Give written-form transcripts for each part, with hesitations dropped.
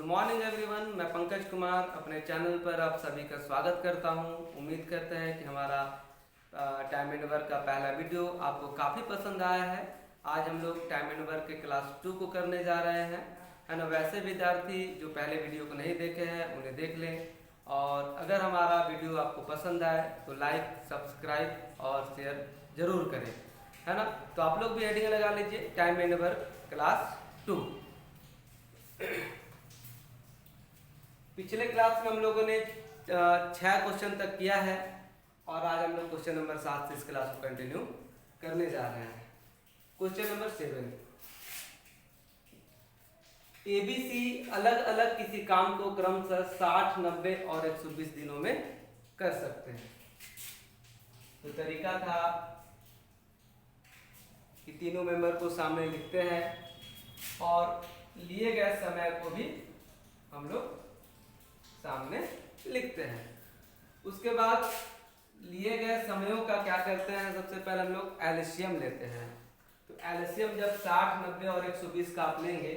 Morning everyone, मैं पंकज कुमार अपने channel पर आप सभी का स्वागत करता हूं। उम्मीद करते हैं कि हमारा टाइम एंड वर्क का पहला वीडियो आपको काफ़ी पसंद आया है। आज हम लोग टाइम एंड वर्क के क्लास 2 को करने जा रहे हैं, है ना। वैसे विद्यार्थी जो पहले वीडियो को नहीं देखे हैं उन्हें देख लें, और अगर हमारा वीडियो आपको पसंद आए तो लाइक, सब्सक्राइब और शेयर ज़रूर करें, है ना। तो आप लोग भी हेडिंग लगा लीजिए, टाइम एंड वर्क क्लास 2। पिछले क्लास में हम लोगों ने 6 क्वेश्चन तक किया है, और आज हम लोग क्वेश्चन नंबर 7 से इस क्लास को कंटिन्यू करने जा रहे हैं। क्वेश्चन नंबर 7, एबीसी अलग अलग किसी काम को क्रमशः 60, 90 और 120 दिनों में कर सकते हैं। तो तरीका था कि तीनों मेंबर को सामने लिखते हैं और लिए गए समय को भी हम लोग सामने लिखते हैं। उसके बाद लिए गए समयों का क्या करते हैं, सबसे पहले हम लोग एलसीएम लेते हैं। तो एलसीएम जब 60, 90 और 120 का आप लेंगे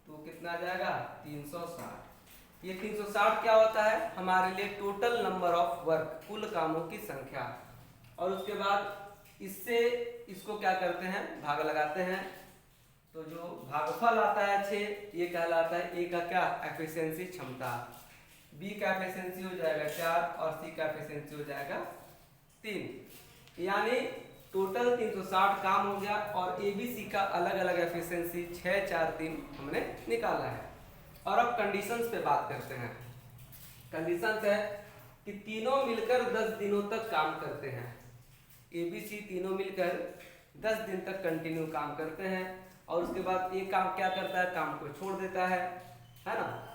तो कितना आ जाएगा, 360। ये 360 क्या होता है, हमारे लिए टोटल नंबर ऑफ वर्क, कुल कामों की संख्या। और उसके बाद इससे इसको क्या करते हैं, भाग लगाते हैं। तो जो भागफल आता है 6, ये कहलाता है ए का क्या, एफिशिएंसी, क्षमता। बी का एफिशिएंसी हो जाएगा 4 और सी का एफिशिएंसी हो जाएगा 3। यानी टोटल 360 काम हो गया, और एबीसी का अलग अलग एफिशिएंसी 6, 4, 3 हमने निकाला है। और अब कंडीशंस पे बात करते हैं। कंडीशंस है कि तीनों मिलकर 10 दिनों तक काम करते हैं। एबीसी तीनों मिलकर 10 दिन तक कंटिन्यू काम करते हैं, और उसके बाद एक काम क्या करता है, काम को छोड़ देता है ना।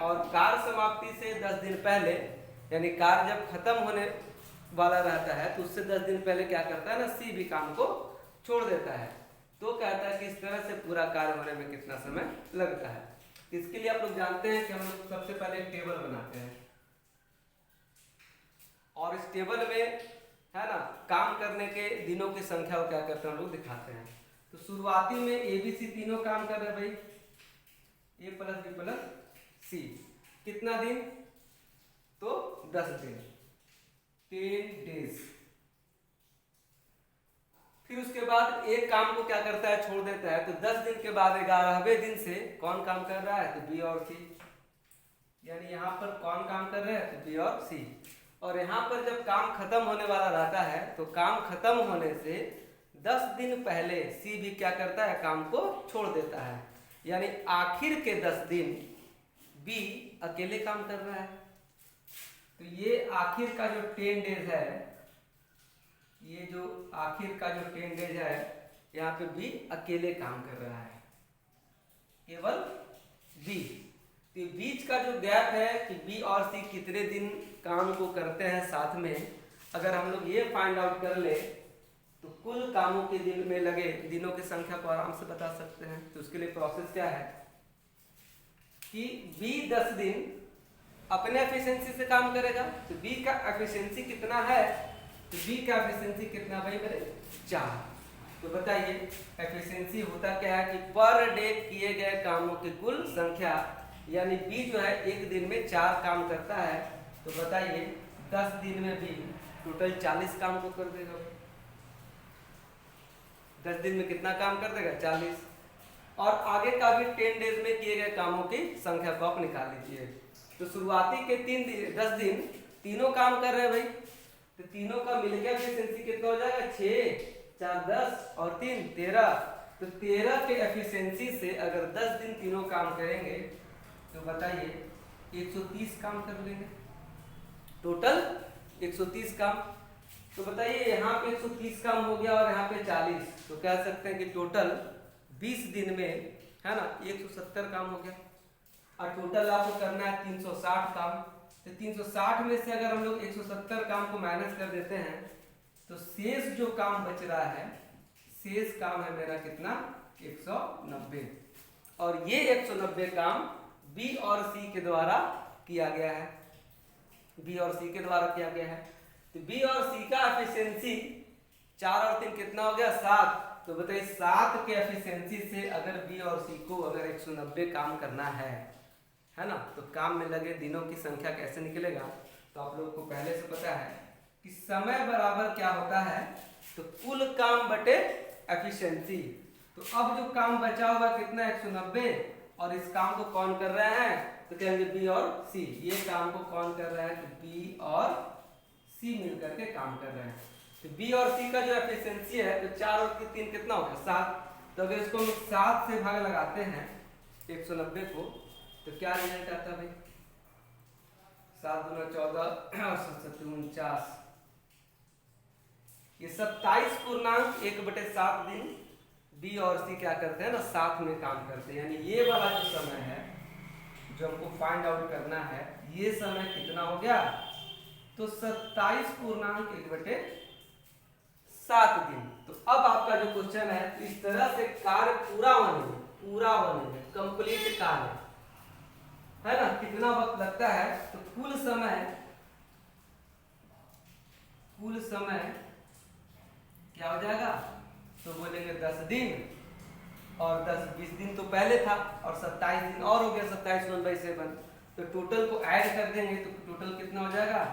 और कार्य समाप्ति से 10 दिन पहले, यानी कार्य जब खत्म होने वाला रहता है तो उससे 10 दिन पहले क्या करता है ना, सी भी काम को छोड़ देता है। तो कहता है कि इस तरह से पूरा कार्य होने में कितना समय लगता है। इसके लिए आप लोग जानते हैं कि हम लोग सबसे पहले एक टेबल बनाते हैं, और इस टेबल में, है ना, काम करने के दिनों की संख्या को क्या करते हैं, हम लोग दिखाते हैं। तो शुरुआती में एबीसी तीनों काम कर रहे हैं भाई, ए प्लस बी प्लस सी। कितना दिन, तो 10 दिन, 10 डेज। फिर उसके बाद एक काम को क्या करता है, छोड़ देता है। तो 10 दिन के बाद 11वें दिन से कौन काम कर रहा है, तो बी और सी। यानी यहाँ पर कौन काम कर रहे हैं, तो बी और सी। और यहाँ पर जब काम खत्म होने वाला रहता है तो काम खत्म होने से 10 दिन पहले सी भी क्या करता है, काम को छोड़ देता है। यानी आखिर के 10 दिन बी अकेले काम कर रहा है। तो ये आखिर का जो 10 डेज है, ये जो आखिर का जो 10 डेज है, यहाँ पे बी अकेले काम कर रहा है, केवल बी। तो बीच का जो गैप है कि बी और सी कितने दिन काम को करते हैं साथ में, अगर हम लोग ये फाइंड आउट कर ले तो कुल कामों के दिन में लगे दिनों की संख्या को आराम से बता सकते हैं। तो उसके लिए प्रोसेस क्या है कि बी 10 दिन अपने एफिशिएंसी से काम करेगा। तो बी का एफिशिएंसी कितना है, तो बी का एफिशिएंसी कितना भाई मेरे, 4। तो बताइए एफिशिएंसी होता क्या है कि पर डे किए गए कामों की कुल संख्या, यानी बी जो है एक दिन में 4 काम करता है। तो बताइए 10 दिन में बी टोटल 40 काम को कर देगा। 10 दिन में कितना काम कर देगा, 40। और आगे का भी 10 डेज में किए गए कामों की संख्या को आप निकाल लीजिए। तो शुरुआती के 10 दिन तीनों काम कर रहे हैं भाई, तो तीनों का मिलकर एफिशिएंसी कितना हो जाएगा, 6, 4, 10 और 3, 13। तो 13 के एफिशिएंसी से अगर 10 दिन तीनों काम करेंगे तो बताइए 130 काम कर लेंगे, टोटल 130 काम। तो बताइए यहाँ पे 130 काम हो गया और यहाँ पे 40, तो कह सकते हैं कि टोटल 20 दिन में, है ना, 170 काम हो गया। और टोटल आपको करना है 360 काम। तो 360 में से अगर हम लोग 170 काम को माइनस कर देते हैं तो शेष जो काम बच रहा है, शेष काम है मेरा कितना, 190। और ये 190 काम बी और सी के द्वारा किया गया है, बी और सी के द्वारा किया गया है। तो बी और सी का एफिशिएंसी 4 और 3 कितना हो गया, 7। तो बताइए 7 के एफिशिएंसी से अगर बी और सी को अगर 190 काम करना है है ना। तो काम में लगे दिनों की संख्या कैसे निकलेगा, तो आप लोगों को पहले से पता है कि समय बराबर क्या होता है, तो कुल काम बटे एफिशिएंसी। तो अब जो काम बचा हुआ कितना 190, और इस काम को कौन कर रहे हैं, तो कहेंगे बी और सी। ये काम को कौन कर रहे हैं, तो बी और सी मिलकर के काम कर रहे हैं। तो बी और सी का जो एफिशिएंसी है, तो 4 और 3 कितना होगा 7। तो अगर इसको हम 7 से भाग लगाते हैं 190 को, तो क्या रिजल्ट आता है भाई, 7 दूना 14 और 7 49, ये 27.1/7 दिन बी और सी क्या करते हैं ना, साथ में काम करते हैं। यानी ये वाला जो समय है जो हमको फाइंड आउट करना है, ये समय कितना हो गया, तो 27.1/7 दिन। तो अब आपका जो क्वेश्चन है, तो इस तरह से कार्य पूरा होने में कंप्लीट कार्य है ना, कितना वक्त लगता है, तो कुल समय क्या हो जाएगा, तो बोलेंगे 10 दिन, और 10-20 दिन तो पहले था, और 27 दिन और हो गया, 27/7। तो टोटल को ऐड कर देंगे तो टोटल कितना हो जाएगा,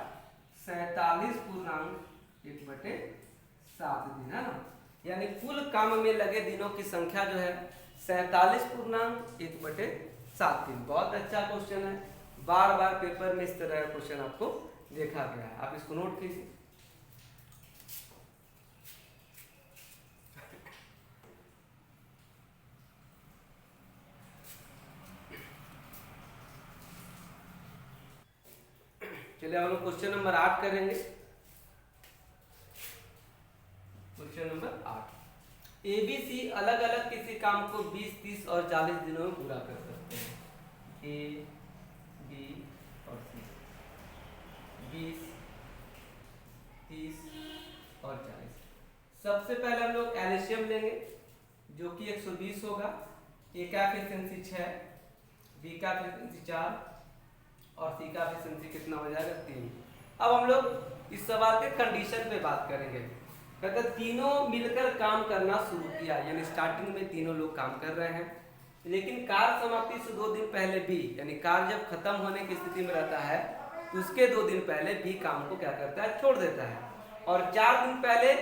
47.1/7 दिन, है ना। यानी कुल काम में लगे दिनों की संख्या जो है 47.1/7 दिन। बहुत अच्छा क्वेश्चन है, बार बार पेपर में इस तरह का क्वेश्चन आपको देखा गया है, आप इसको नोट कीजिए। चलिए हम लोग क्वेश्चन नंबर 8 करेंगे। क्वेश्चन नंबर 8, एबीसी अलग अलग किसी काम को 20, 30 और 40 दिनों में पूरा कर सकते हैं। ए, बी और सी 20, 30 और 40। सबसे पहले हम लोग एलसीएम लेंगे जो कि 120 होगा। ए का एफिशिएंसी 6, बी का एफिशिएंसी 4 और सी का एफिशिएंसी कितना हो जाएगा 3। अब हम लोग इस सवाल के कंडीशन पे बात करेंगे। कहते तीनों मिलकर काम करना शुरू किया, यानी स्टार्टिंग में तीनों लोग काम कर रहे हैं, लेकिन कार्य समाप्ति से 2 दिन पहले भी, यानी कार्य जब खत्म होने की स्थिति में रहता है तो उसके 2 दिन पहले भी काम को क्या करता है, छोड़ देता है, और 4 दिन पहले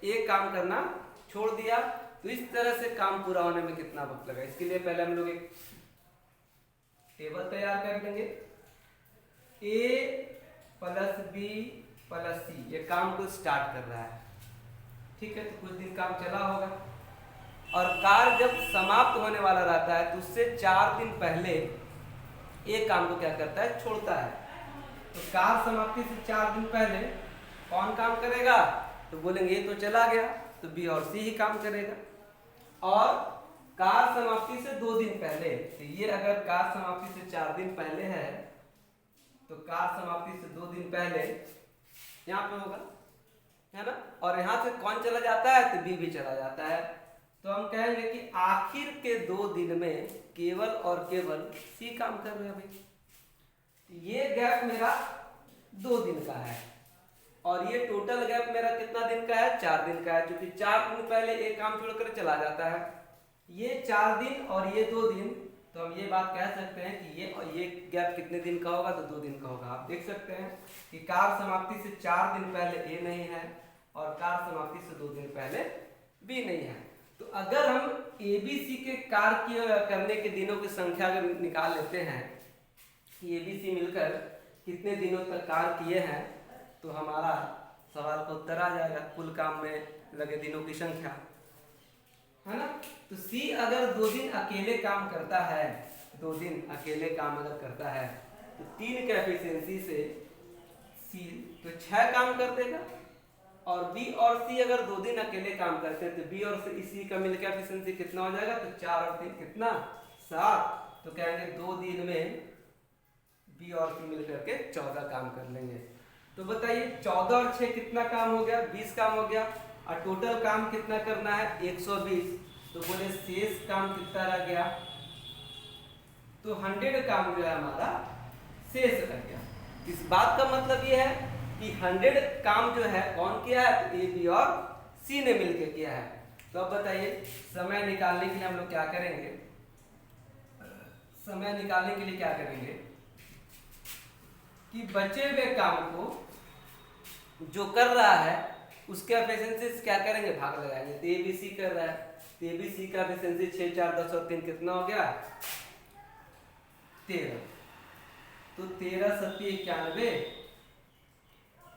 एक काम करना छोड़ दिया। तो इस तरह से काम पूरा होने में कितना वक्त लगा, इसके लिए पहले हम लोग एक टेबल तैयार कर लेंगे। ए प्लस बी प्लस सी ये काम को स्टार्ट कर रहा है, ठीक है, तो कुछ दिन काम चला होगा, और कार्य जब समाप्त होने वाला रहता है तो उससे 4 दिन पहले एक काम को क्या करता है, छोड़ता है। तो कार्य समाप्ति से 4 दिन पहले कौन काम करेगा, तो बोलेंगे ये तो चला गया, तो बी और सी ही काम करेगा। और कार्य समाप्ति से 2 दिन पहले, तो ये अगर कार्य समाप्ति से 4 दिन पहले है, तो कार्य समाप्ति से 2 दिन पहले यहाँ पे होगा, है ना, और यहाँ से कौन चला जाता है, तो बी भी चला जाता है। तो हम कहेंगे कि आखिर के 2 दिन में केवल और केवल सी काम कर रहे हैं भाई। ये गैप मेरा 2 दिन का है, और ये टोटल गैप मेरा कितना दिन का है, 4 दिन का है, क्योंकि 4 दिन पहले एक काम छोड़कर चला जाता है। ये 4 दिन और ये 2 दिन, तो हम ये बात कह सकते हैं कि ये गैप कितने दिन का होगा, तो 2 दिन का होगा। आप देख सकते हैं कि कार्य समाप्ति से 4 दिन पहले ए नहीं है, और कार्य समाप्ति से 2 दिन पहले बी नहीं है। तो अगर हम एबीसी के कार्य करने के दिनों की संख्या अगर निकाल लेते हैं कि एबीसी मिलकर कितने दिनों तक कार्य किए हैं, तो हमारा सवाल का उत्तर आ जाएगा, कुल काम में लगे दिनों की संख्या, है ना। तो सी अगर 2 दिन अकेले काम करता है, 2 दिन अकेले काम अगर करता है, तो 3 के एफिशिएंसी से सी तो 6 काम कर देगा, और बी और सी अगर 2 दिन अकेले काम करते हैं, तो बी और सी का मिलकर एफिशिएंसी कितना हो जाएगा, तो 4 और 3 कितना 7। तो कहेंगे 2 दिन में बी और सी मिलकर के 14 काम कर लेंगे। तो बताइए 14 और 6 कितना काम हो गया, 20 काम हो गया, और टोटल काम कितना करना है 120। तो बोले शेष काम कितना रह गया, तो 100 काम जो है हमारा शेष रह गया। इस बात का मतलब ये है कि 100 काम जो है कौन किया है, तो ए बी और सी ने मिलकर किया है। तो अब बताइए समय निकालने के लिए हम लोग क्या करेंगे, समय निकालने के लिए क्या करेंगे कि बचे हुए काम को जो कर रहा है उसके एफिशिएंसी से क्या करेंगे, भाग लगाएंगे। तो एबीसी कर रहा है, तो एबीसी का एफिशिएंसी 6 4 10 और 3 कितना हो गया 13। तो 13 7 91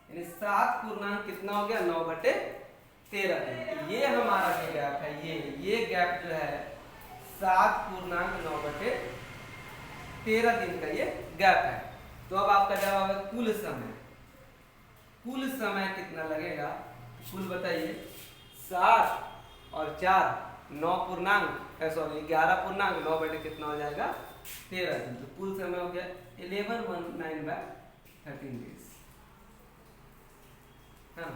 यानी 7 पूर्णांक कितना हो गया 9/13। तो ये हमारा जो गैप है, ये गैप जो है 7 पूर्णांक 9/13 दिन का ये गैप है। तो अब आपका जवाब है कुल समय कितना लगेगा, कुल बताइए। 7 और 4 9 पूर्णांक सॉरी 11 पूर्णांक 9 बटे कितना हो जाएगा 13 दिन। तो कुल समय हो गया 1119/13 डेज। हाँ,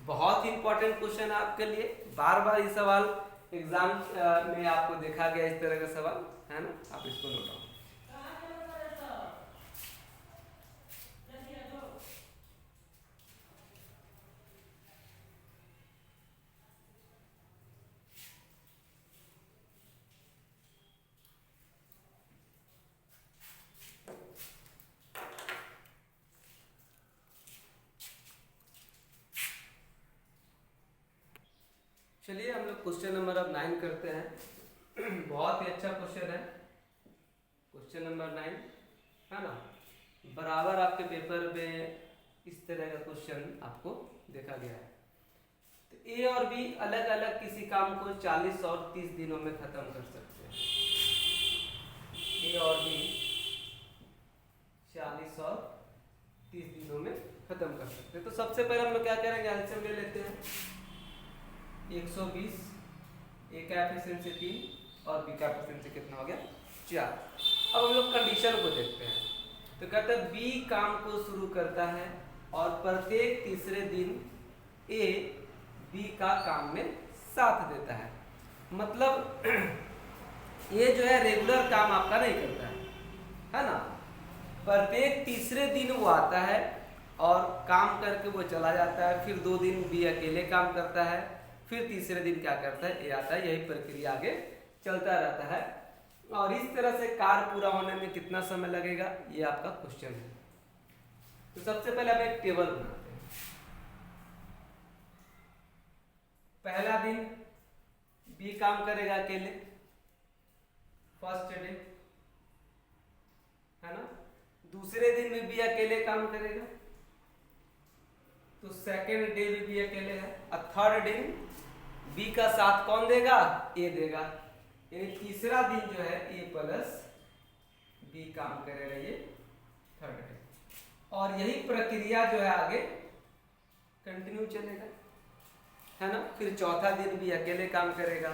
बहुत इंपॉर्टेंट क्वेश्चन है आपके लिए। बार बार ये सवाल एग्जाम में आपको देखा गया इस तरह का सवाल है ना, आप इसको नोट डाउन। चलिए हम लोग क्वेश्चन नंबर अब 9 करते हैं। बहुत ही अच्छा क्वेश्चन है क्वेश्चन नंबर 9 है ना। बराबर आपके पेपर में इस तरह का क्वेश्चन आपको देखा गया है। तो ए और बी अलग अलग किसी काम को 40 और 30 दिनों में खत्म कर सकते हैं। ए और बी 40 और 30 दिनों में खत्म कर सकते हैं। तो सबसे पहले हम लोग क्या करेंगे, एलसीएम ले लेते हैं। 120, ए का एफिशिएंसी 3 और बी का एफिशिएंसी कितना हो गया 4। अब हम लोग कंडीशन को देखते हैं। तो कहते हैं बी काम को शुरू करता है और प्रत्येक तीसरे दिन ए बी का काम में साथ देता है। मतलब ये जो है रेगुलर काम आपका नहीं करता है ना। प्रत्येक तीसरे दिन वो आता है और काम करके वो चला जाता है। फिर 2 दिन बी अकेले काम करता है, फिर तीसरे दिन क्या करता है ए आता है। यही प्रक्रिया आगे चलता रहता है। और इस तरह से कार्य पूरा होने में कितना समय लगेगा, ये आपका क्वेश्चन है। तो सबसे पहले हम एक टेबल बनाते हैं। पहला दिन बी काम करेगा अकेले, फर्स्ट डे है ना। दूसरे दिन में बी अकेले काम करेगा, तो सेकेंड डे भी बी अकेले है। और थर्ड दिन बी का साथ कौन देगा, ए देगा। यानी तीसरा दिन जो है ए प्लस बी काम करेगा, ये थर्ड डे। और यही प्रक्रिया जो है आगे कंटिन्यू चलेगा है ना। फिर चौथा दिन बी अकेले काम करेगा,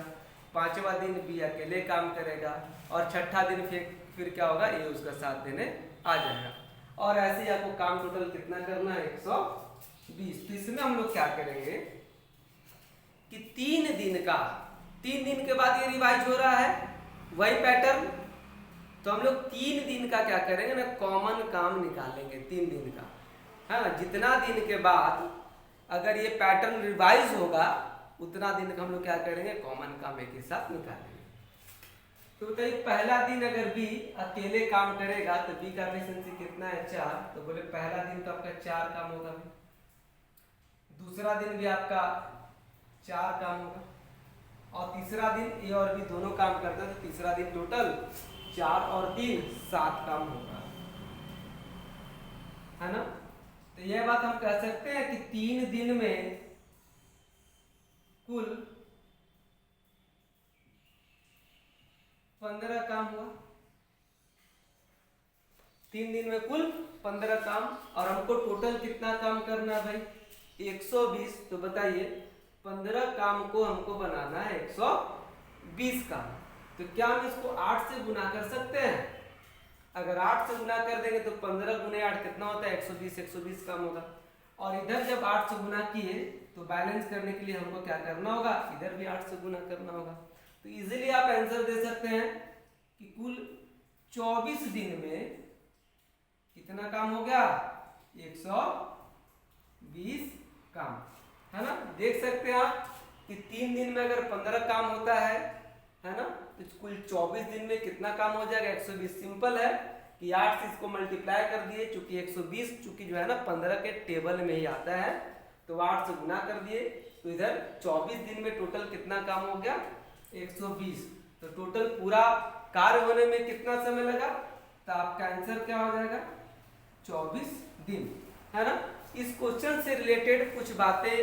पांचवा दिन बी अकेले काम करेगा और छठा दिन फिर क्या होगा, ए उसका साथ देने आ जाएगा। और ऐसे ही आपको काम टोटल कितना करना है 120। तो इसमें हम लोग क्या करेंगे कि 3 दिन के बाद ये रिवाइज हो रहा है वही पैटर्न। तो हम लोग 3 दिन का क्या करेंगे ना, कॉमन काम निकालेंगे 3 दिन का है ना। जितना दिन के बाद अगर ये पैटर्न रिवाइज होगा उतना दिन का हम लोग क्या करेंगे, कॉमन काम एक ही साथ निकालेंगे। तो बताइए पहला दिन अगर बी अकेले काम करेगा तो बी का एफिशिएंसी कितना है 4। तो बोले पहला दिन तो आपका 4 काम होगा, दूसरा दिन भी आपका 4 काम होगा और तीसरा दिन ए और बी दोनों काम करते हैं। तो तीसरा दिन टोटल 4 और 3 7 काम होगा है ना। तो यह बात हम कह सकते हैं कि 3 दिन में कुल 15 काम हुआ। 3 दिन में कुल 15 काम। और हमको टोटल कितना काम करना है भाई 120। तो बताइए 15 काम को हमको बनाना है 120 काम। तो क्या हम इसको 8 से गुना कर सकते हैं? अगर 8 से गुना कर देंगे तो 15 गुने 8 कितना होता है 120 काम होगा। और इधर जब 8 से गुना किए तो बैलेंस करने के लिए हमको क्या करना होगा, इधर भी 8 से गुना करना होगा। तो इजीली आप आंसर दे सकते हैं कि कुल 24 दिन में कितना काम हो गया 120 काम है ना। देख सकते हैं आप कि 3 दिन में अगर 15 काम होता है ना, तो कुल 24 दिन में कितना काम हो जाएगा 120। सिंपल है कि 8 से इसको मल्टीप्लाई कर दिए, चूंकि 120 चूंकि जो है ना 15 के टेबल में ही आता है, तो 8 से गुना कर दिए, तो इधर 24 दिन में टोटल कितना काम हो गया 120। तो टोटल पूरा कार्य होने में कितना समय लगा, तो आपका आंसर क्या हो जाएगा 24 दिन, है ना। इस क्वेश्चन से रिलेटेड कुछ बातें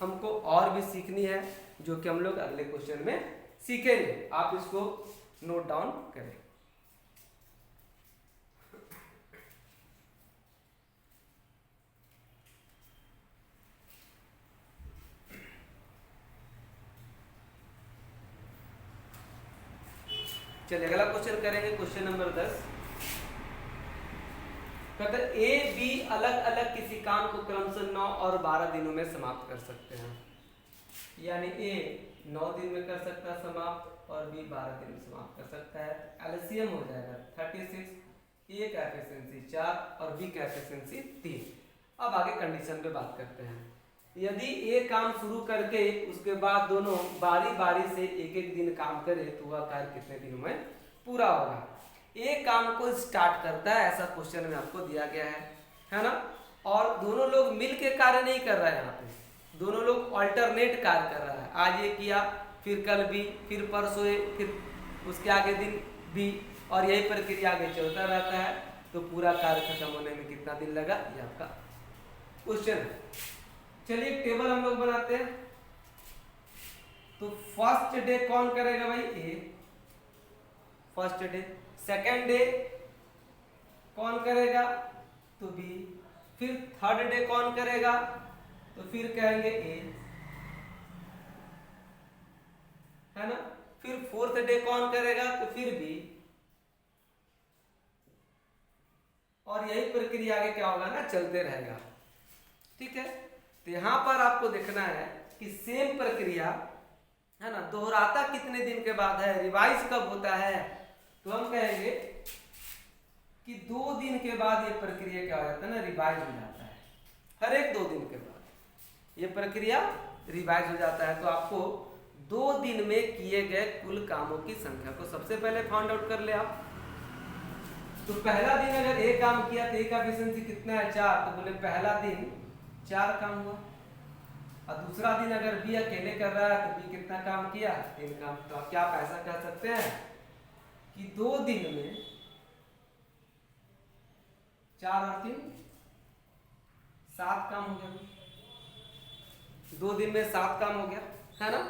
हमको और भी सीखनी है, जो कि हम लोग अगले क्वेश्चन में सीखेंगे। आप इसको नोट डाउन करें। चलिए अगला क्वेश्चन करेंगे, क्वेश्चन नंबर 10। कहते ए बी अलग अलग किसी काम को क्रमशः 9 और 12 दिनों में समाप्त कर सकते हैं। यानी ए 9 दिन में कर सकता है समाप्त और बी 12 दिन में समाप्त कर सकता है। एलसीएम हो जाएगा 36, ए का एफिशिएंसी 4 और बी का एफिशिएंसी 3। अब आगे कंडीशन पे बात करते हैं। यदि ए काम शुरू करके उसके बाद दोनों बारी बारी से एक एक दिन काम करे तो वह कार्य कितने दिनों में पूरा होगा। एक काम को स्टार्ट करता है, ऐसा क्वेश्चन में आपको दिया गया है ना। और दोनों लोग मिल के कार्य नहीं कर रहा है, यहाँ पे दोनों लोग अल्टरनेट कार्य कर रहा है। आज ये किया, फिर कल भी, फिर परसों ए, फिर उसके आगे दिन भी, और यही प्रक्रिया आगे चलता रहता है। तो पूरा कार्य खत्म होने में कितना दिन लगा, ये आपका क्वेश्चन है। चलिए एक टेबल हम लोग बनाते हैं। तो फर्स्ट डे कौन करेगा भाई, ए फर्स्ट डे। सेकेंड डे कौन करेगा, तो बी। फिर थर्ड डे कौन करेगा, तो फिर कहेंगे ए, है ना। फिर फोर्थ डे कौन करेगा, तो फिर बी। और यही प्रक्रिया आगे क्या होगा ना, चलते रहेगा। ठीक है, तो यहां पर आपको देखना है कि सेम प्रक्रिया है ना, दोहराता कितने दिन के बाद है, रिवाइज कब होता है। तो हम कहेंगे कि 2 दिन के बाद ये प्रक्रिया क्या हो जाता है ना, रिवाइज हो जाता है। हर एक 2 दिन के बाद ये प्रक्रिया रिवाइज हो जाता है। तो आपको 2 दिन में किए गए कुल कामों की संख्या को सबसे पहले फाइंड आउट कर ले आप। तो पहला दिन अगर एक काम किया तो एक का एफिशिएंसी कितना है 4, तो बोले पहला दिन 4 काम हुआ। और दूसरा दिन अगर बी अकेले कर रहा है तो बी कितना काम किया, 3 काम। तो आप क्या आप ऐसा कह सकते हैं कि 2 दिन में 4 और 3 7 काम हो गया। 2 दिन में 7 काम हो गया, है ना।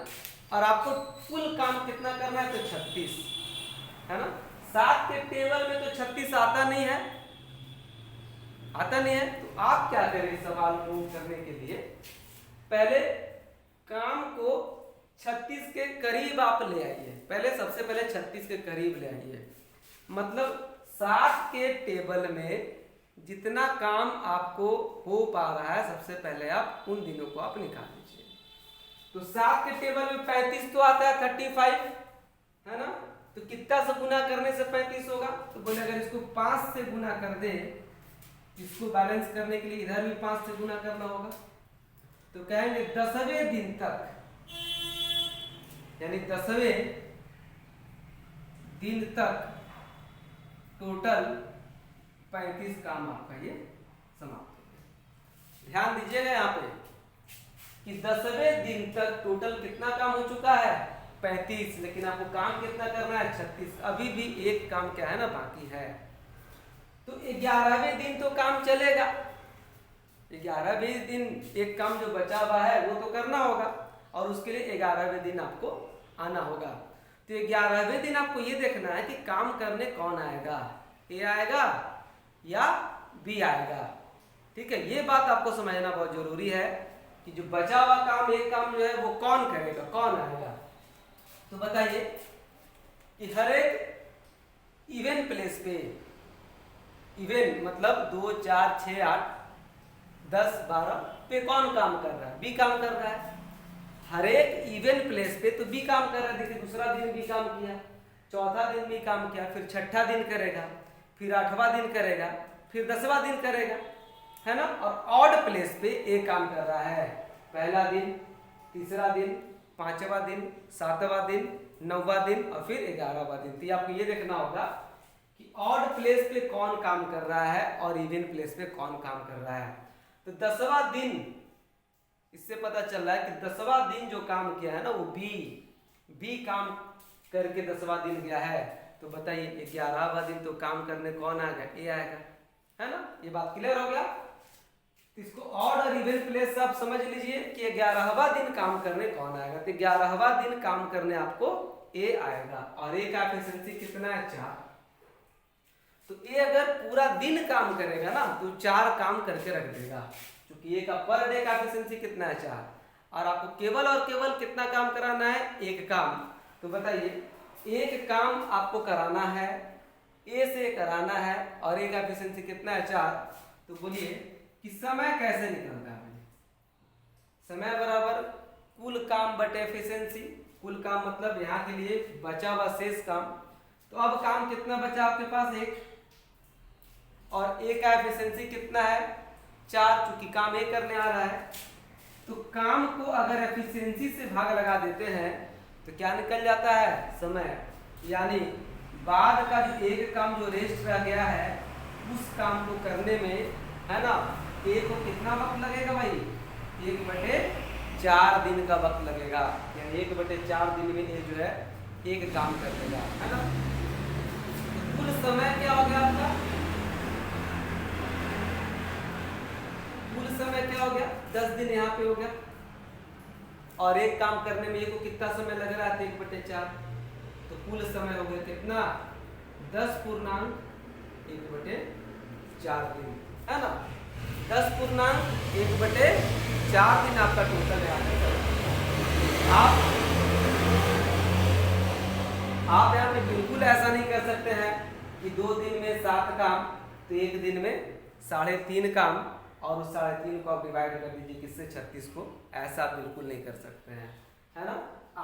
और आपको कुल काम कितना करना है, तो 36, है ना। 7 के टेबल में तो 36 आता नहीं है, आता नहीं है। तो आप क्या करें, सवाल मूव करने के लिए पहले काम को 36 के करीब आप ले आइए। पहले सबसे पहले 36 के करीब ले आइए, मतलब 7 के टेबल में जितना काम आपको हो पा रहा है सबसे पहले आप उन दिनों को आप निकाल लीजिए। तो 7 के टेबल में 35 तो आता है 35, है ना। तो कितना से गुना करने से 35 होगा, तो बोले अगर इसको 5 से गुना कर दे, इसको बैलेंस करने के लिए इधर भी 5 से गुना करना होगा। तो कहेंगे 10वें दिन तक, यानी 10वें दिन तक टोटल 35 काम आपका ये समाप्त हो गया। ध्यान दीजिएगा यहाँ पे कि 10वें दिन तक टोटल कितना काम हो चुका है 35, लेकिन आपको काम कितना करना है 36। अभी भी एक काम क्या है ना बाकी है। तो 11वें दिन तो काम चलेगा, 11वें दिन एक काम जो बचा हुआ है वो तो करना होगा, और उसके लिए 11वें दिन आपको आना होगा। तो 11वें दिन आपको ये देखना है कि काम करने कौन आएगा, ए आएगा या बी आएगा। ठीक है, ये बात आपको समझना बहुत जरूरी है कि जो बचा हुआ काम, एक काम जो है वो कौन करेगा, कौन आएगा। तो बताइए कि हर एक इवन प्लेस पे, इवन मतलब 2 4 6 8 10 12 पे कौन काम कर रहा है, बी काम कर रहा है। हर एक इवन प्लेस पे तो बी काम कर रहा है। देखिए दूसरा दिन बी काम किया, चौथा दिन बी काम किया, फिर छठा दिन करेगा, फिर 8वां दिन करेगा, फिर 10वां दिन करेगा, है ना। और ऑड प्लेस पे ए काम कर रहा है, पहला दिन, तीसरा दिन, 5वां दिन, 7वां दिन, 9वां दिन और फिर 11वां दिन। तो आपको ये देखना होगा कि ऑड प्लेस पे कौन काम कर रहा है और इवन प्लेस पे कौन काम कर रहा है। तो 10वां दिन, इससे पता चल रहा है कि 10वां दिन जो काम किया है ना वो बी काम करके 10वां दिन गया है। तो बताइए 11वां दिन तो काम करने कौन आएगा? ए आएगा, है ना। ये बात क्लियर हो गया। तो इसको ऑड और इवन प्लेस आप समझ लीजिए कि 11वां दिन काम करने कौन आएगा। तो 11वां दिन काम करने आपको ए आएगा और ए का एफिशिएंसी कितना है? 4। तो ए अगर पूरा दिन काम करेगा ना तो 4 काम करके रख देगा, क्योंकि ए का पर डे का एफिशिएंसी कितना है? 4। और आपको केवल और केवल कितना काम कराना है? 1 काम। तो बताइए 1 काम आपको कराना है, ए से कराना है और ए का एफिशिएंसी कितना है? 4। तो बोलिए कि समय कैसे निकलता है? समय बराबर कुल काम बटे एफिशिएंसी। कुल काम मतलब यहाँ के लिए बचा हुआ शेष काम। तो अब काम कितना बचा आपके पास? 1। और ए का एफिशिएंसी कितना है? 4, चूंकि काम ए करने आ रहा है। तो काम को अगर एफिशिएंसी से भाग लगा देते हैं तो क्या निकल जाता है? समय। यानी बाद का जो 1 काम जो रेस्ट रह गया है उस काम को करने में, है ना, ए को कितना वक्त लगेगा भाई? 1/4 दिन का वक्त लगेगा। यानी 1/4 दिन में ये जो है 1 काम कर देगा, है ना। तो कुल समय क्या हो गया आपका? कुल समय क्या हो गया? 10 दिन यहाँ पे हो गया। और 1 काम करने में ये को कितना समय लग रहा है? 1/4। तो कुल समय हो गया कितना? 10.1/4 दिन, है ना। 10.1/4 दिन आपका टोटल है। आप यहाँ पे बिल्कुल ऐसा नहीं कर सकते हैं कि 2 दिन में 7 काम तो 1 दिन में 3.5 काम और उस 3.5 को आप डिवाइड कर दीजिए किससे? 36 को। ऐसा बिल्कुल नहीं कर सकते हैं, है ना।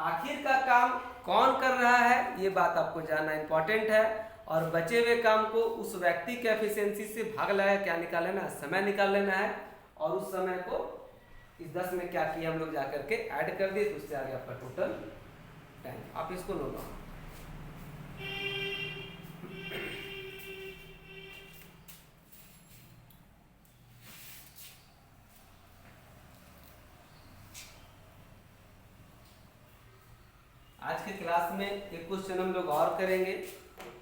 आखिर का काम कौन कर रहा है ये बात आपको जानना इंपॉर्टेंट है। और बचे हुए काम को उस व्यक्ति के एफिशिएंसी से भाग लगा क्या निकाल लेना? समय निकाल लेना है। और उस समय को इस 10 में क्या किया हम लोग जाकर के ऐड कर दिए, तो उससे आ गया आपका टोटल टाइम। आप इसको लो ना। आज के क्लास में एक क्वेश्चन हम लोग और करेंगे,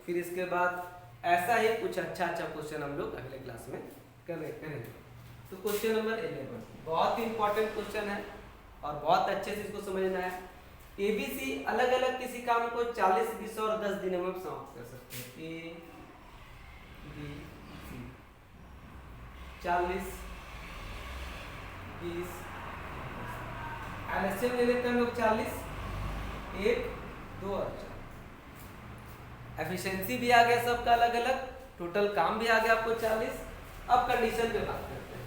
फिर इसके बाद ऐसा ही कुछ अच्छा क्वेश्चन हम लोग अगले क्लास में करेंगे। तो क्वेश्चन नंबर 11 बहुत ही इंपॉर्टेंट क्वेश्चन है और बहुत अच्छे से इसको समझना है। एबीसी अलग अलग किसी काम को 40, 20 और 10 दिनों में समाप्त कर सकते हैं। ए बी सी 40, 20, एलसीएम ले लेते हैं हम लोग 40, 1, 2 और 4। एफिशिएंसी भी आ गया सबका अलग अलग, टोटल काम भी आ गया आपको 40। अब कंडीशन पे बात करते हैं।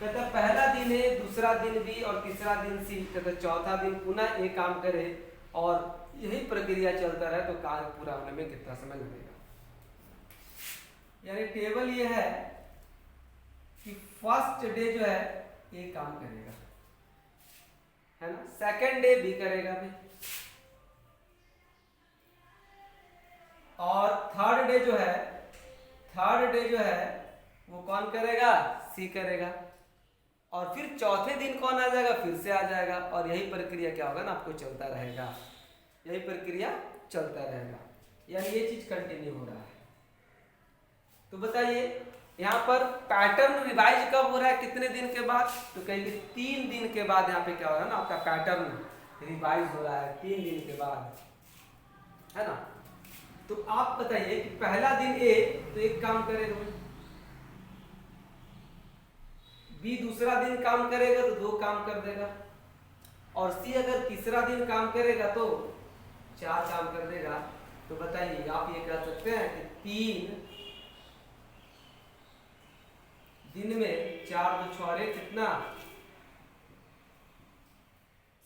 कहता पहला दिन है, दूसरा दिन बी और तीसरा दिन सी, कहता चौथा दिन पुनः ए काम करे और यही प्रक्रिया चलता रहे तो कार्य पूरा होने में कितना समय लगेगा। यानी टेबल ये है कि फर्स्ट डे जो है ए काम करेगा, है ना, सेकंड डे बी करेगा भी, और थर्ड डे जो है वो कौन करेगा? सी करेगा। और फिर चौथे दिन कौन आ जाएगा? फिर से आ जाएगा। और यही प्रक्रिया क्या होगा ना आपको चलता रहेगा, यही प्रक्रिया चलता रहेगा, यानी ये चीज कंटिन्यू हो रहा है। तो बताइए यहाँ पर पैटर्न रिवाइज कब हो रहा है? कितने दिन के बाद? तो कहेंगे 3 दिन के बाद यहाँ पे क्या हो रहा है ना आपका पैटर्न रिवाइज हो रहा है 3 दिन के बाद, है ना। तो आप बताइए कि पहला दिन ए तो एक काम करेगा, बी दूसरा दिन काम करेगा तो 2 काम कर देगा, और सी अगर तीसरा दिन काम करेगा तो 4 काम कर देगा। तो बताइए आप ये कह सकते हैं कि 3 दिन में 4 2 6 कितना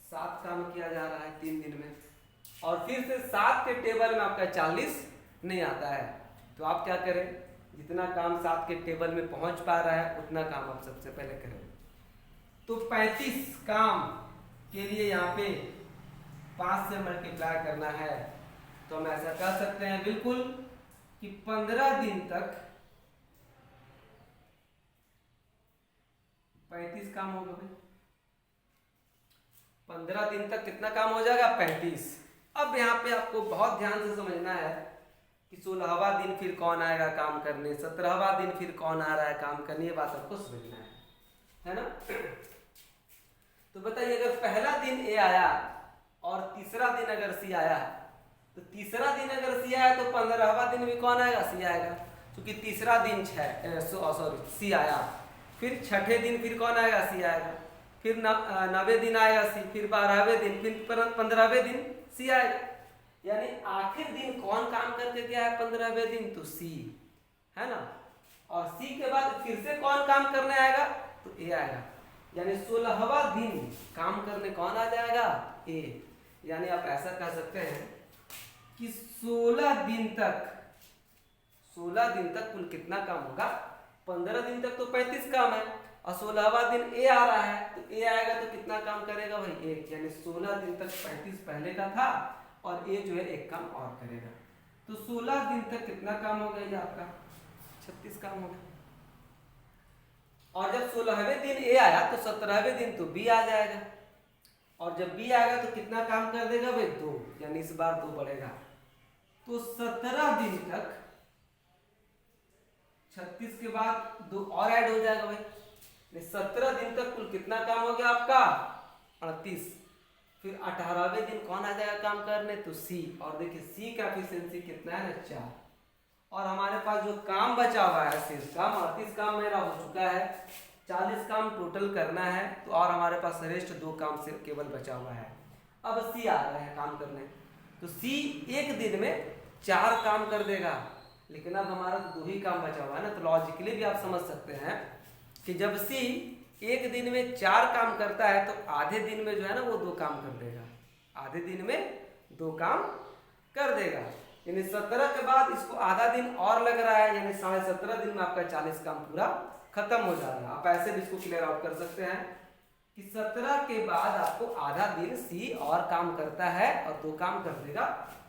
7 काम किया जा रहा है 3 दिन में। और फिर से 7 के टेबल में आपका 40 नहीं आता है, तो आप क्या करें? जितना काम 7 के टेबल में पहुंच पा रहा है उतना काम आप सबसे पहले करें। तो 35 काम के लिए यहाँ पे 5 से मल्टीप्लाई करना है तो हम ऐसा कर सकते हैं बिल्कुल कि 15 दिन तक 35 काम होगा भाई। 15 दिन तक कितना काम हो जाएगा? 35। अब यहाँ पे आपको बहुत ध्यान से समझना है कि 16वां दिन फिर कौन आएगा काम करने, 17वां दिन फिर कौन आ रहा है काम करने, ये बात आपको समझना है ना। तो बताइए अगर पहला दिन ए आया और तीसरा दिन अगर सी आया, तो तीसरा दिन अगर सी आया तो 15वां दिन भी कौन आएगा? सी आएगा, क्योंकि तीसरा दिन सी आया। फिर छठे दिन फिर कौन आएगा? सी आएगा। फिर 9वें दिन आएगा सी, फिर 12वें दिन, फिर 15वें दिन सी आएगा। यानी आखिर दिन कौन काम करके गया है 15वें दिन? तो सी, है ना। और सी के बाद फिर से कौन काम करने आएगा? तो ए आएगा। यानी 16वां दिन काम करने कौन आ जाएगा? ए। यानी आप ऐसा कह सकते हैं कि 16 दिन तक कुल कितना काम होगा? 15 दिन तक तो 35 काम है और 16वां दिन ए आ रहा है, तो ए आएगा तो कितना काम करेगा भाई? 1। यानी 16 दिन तक 35 पहले का था और ए जो है 1 काम और करेगा। तो 16 दिन तक कितना काम हो गया आपका? 36 काम हो गया। और जब 16वें दिन ए आया तो 17वें दिन तो बी आ जाएगा, और जब बी आएगा तो कितना काम कर देगा भाई? 2। यानी इस बार 2 बढ़ेगा। तो 17 दिन तक 36 के बाद 2 और ऐड हो जाएगा भाई। 17 दिन तक कुल कितना काम हो गया आपका? 38। फिर 18वें दिन कौन आ जाएगा काम करने? तो सी। और देखिए सी का एफिशिएंसी कितना है ना? 4। और हमारे पास जो काम बचा हुआ है शेष काम, 38 काम मेरा हो चुका है, 40 काम टोटल करना है। तो और हमारे पास रेस्ट 2 काम से केवल बचा हुआ है। अब सी आ रहा है काम करने, तो सी एक दिन में 4 काम कर देगा, लेकिन अब हमारा तो 2 ही काम बचा हुआ है ना। तो लॉजिकली भी आप समझ सकते हैं कि जब सी एक दिन में 4 काम करता है तो आधे दिन में जो है ना वो 2 काम कर देगा, आधे दिन में 2 काम कर देगा। यानी 17 के बाद इसको आधा दिन और लग रहा है, यानी 17.5 दिन में आपका 40 काम पूरा खत्म हो जाएगा। आप ऐसे भी इसको क्लियर आउट कर सकते हैं कि 17 के बाद आपको आधा दिन सी और काम करता है और 2 काम कर देगा।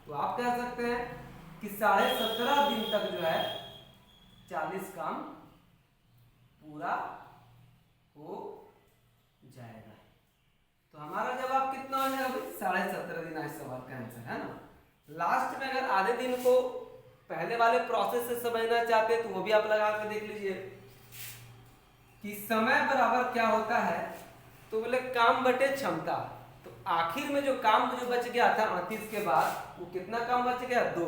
तो आप कह सकते हैं कि 17.5 दिन तक जो है 40 काम पूरा हो जाएगा। तो हमारा जवाब कितना हो जाएगा? 17.5 दिन इस सवाल का आंसर है ना। लास्ट में अगर आधे दिन को पहले वाले प्रोसेस से समझना चाहते हैं तो वो भी आप लगा के देख लीजिए कि समय बराबर क्या होता है। तो बोले काम बटे क्षमता। तो आखिर में जो काम जो बच गया था 38 के बाद, वो कितना काम बच गया? 2।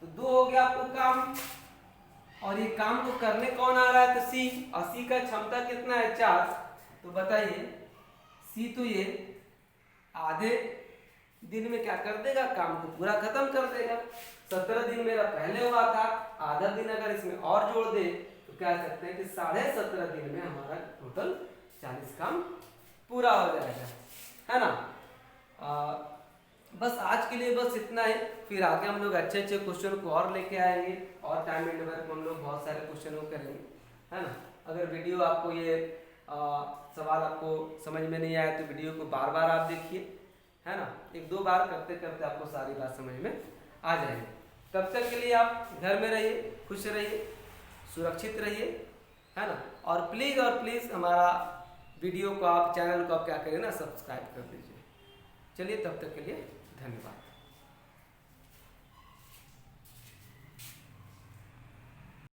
तो 2 हो गया आपको काम, और ये काम को करने कौन आ रहा है? तो सी। और सी का क्षमता कितना है? 4। तो बताइए सी तो ये आधे दिन में क्या कर देगा? काम को पूरा खत्म कर देगा। 17 दिन मेरा पहले हुआ था, आधा दिन अगर इसमें और जोड़ दे तो कह सकते हैं कि 17.5 दिन में हमारा टोटल 40 काम पूरा हो जाएगा, है ना। बस आज के लिए बस इतना ही। फिर आगे हम लोग अच्छे अच्छे क्वेश्चन को और लेके आएंगे, और टाइम एंड वर्क में हम लोग बहुत सारे क्वेश्चन को करेंगे, है ना। अगर वीडियो आपको ये सवाल आपको समझ में नहीं आया तो वीडियो को बार बार आप देखिए, है ना। 1-2 बार करते करते आपको सारी बात समझ में आ जाएगी। तब तक के लिए आप घर में रहिए, खुश रहिए, सुरक्षित रहिए, है ना। और प्लीज़ हमारा वीडियो को आप, चैनल को आप क्या करें ना, सब्सक्राइब कर दीजिए। चलिए तब तक के लिए धन्यवाद।